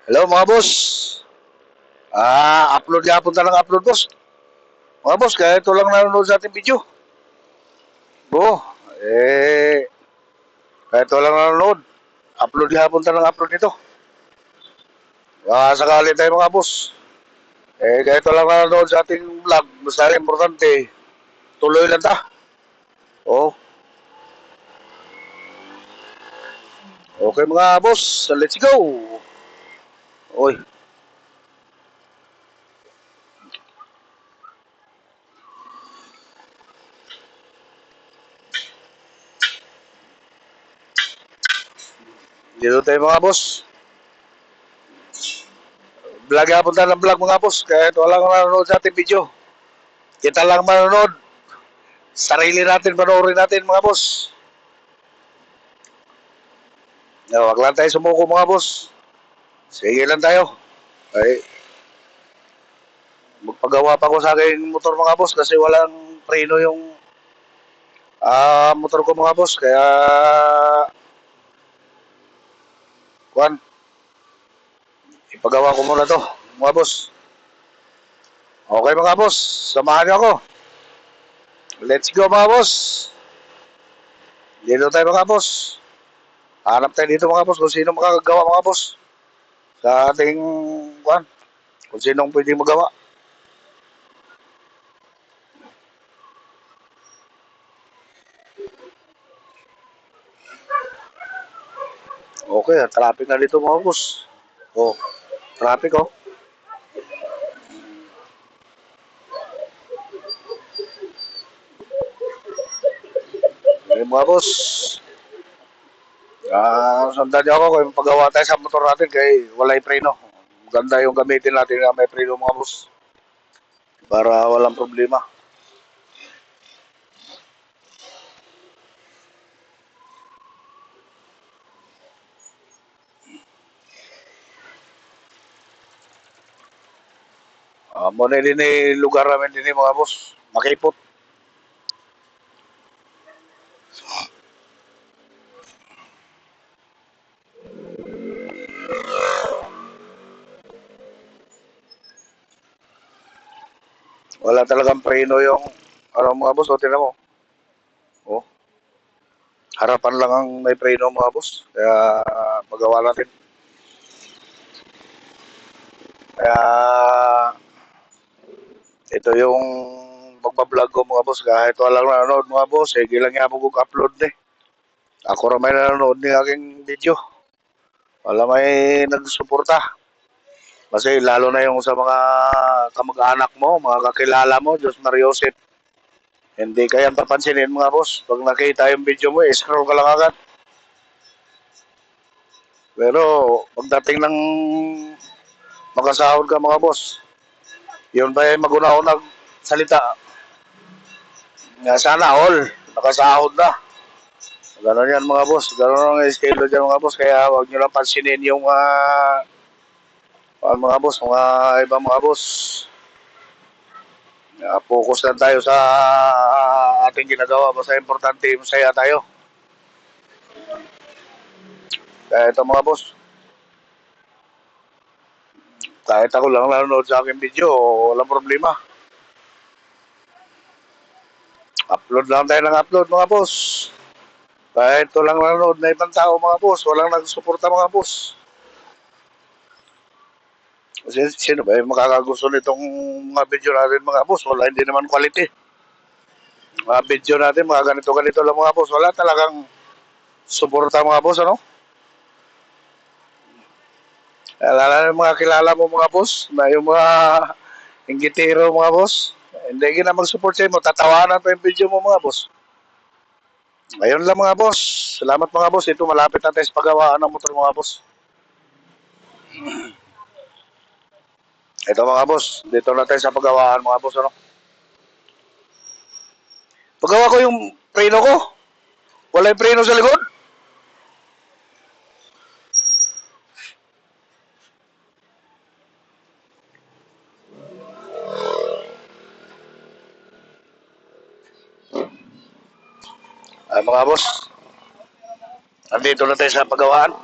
Hello mga boss. Upload nga punta ng upload boss. Mga boss, kaya ito lang nanonood sa ating video. Bo, eh, kaya ito lang nanonood. Upload nga punta ng upload nito. Sakali tayo mga boss. Kaya ito lang nanonood sa ating vlog. Basta importante, tuloy lang ta. Oh, okay mga boss, let's go. Oy, dito tayo mga boss. Vlog nga punta ng vlog mga boss. Kaya ito lang nanonood sa ating video. Kita lang manonood. Sarili natin, panoorin natin mga boss. Wag lang tayo sumuko mga boss. Sige lang tayo. Ay, magpagawa pa ko sa akin motor mga boss kasi walang preno yung motor ko mga boss. Kaya, kuan, ipagawa ko muna to mga boss. Okay mga boss, samahan niyo ako. Let's go mga boss. Dito tayo mga boss. Hanap tayo dito mga boss kung sino makakagawa mga boss. Sa ating, kuan, kung sinong pwede magawa. Okay, traffic na dito mga boss. Oh, traffic oh. Okay mga boss. Sundan niyo ako kung pagawa tayo sa motor natin kay wala yung preno. Ganda yung gamitin natin na may preno mga boss. Para walang problema. Muna din lugar namin din mga boss. Makipot. Wala talagang preno yung mga boss. O, tinan mo. Oh, harapan lang ang may preno mga boss. Kaya magawa natin. Kaya ito yung magbablog ko mga boss. Kahit walang nanonood mga boss. Sige lang nga mo upload ni. Ako rin may nanonood ng aking video. Wala may nagsuporta. Kasi lalo na yung sa mga kamag-anak mo, mga kakilala mo, Diyos Mariosep. Hindi kayang papansinin mga boss. Pag nakita yung video mo, scroll ka lang agad. Pero pagdating ng makasahod ka mga boss, yun ba yung mag-una-unang salita? Sana all, nakasahod na. Ganon yan mga boss. Ganon ang schedule dyan mga boss. Kaya wag nyo lang pansinin yung mga boss, mga ibang mga boss. Focus lang tayo sa ating ginagawa. Basta importante, masaya tayo. Kaya ito mga boss, kahit ako lang nanonood sa aking video, walang problema. Upload lang tayo ng upload mga boss. Kahit ito lang nanonood na ibang tao mga boss, walang nagsuporta mga boss. Kasi sino ba yung makakagusto nitong mga video natin mga boss? Wala, hindi naman quality. Mga video natin, mga ganito-ganito lang mga boss. Wala talagang suporta mga boss, ano? Lalo na mga kilala mo mga boss, na yung mga inggitero mga boss. Hindi na mag-support sa mo, tatawanan pa yung video mo mga boss. Ayun lang mga boss. Salamat mga boss. Ito malapit na tayo sa paggawaan ng motor mga boss. Ito mga boss. Dito na tayo sa paggawaan mga boss. Ano? Paggawa ko yung preno ko. Wala yung preno sa likod. Mga boss. Andito na tayo sa paggawaan.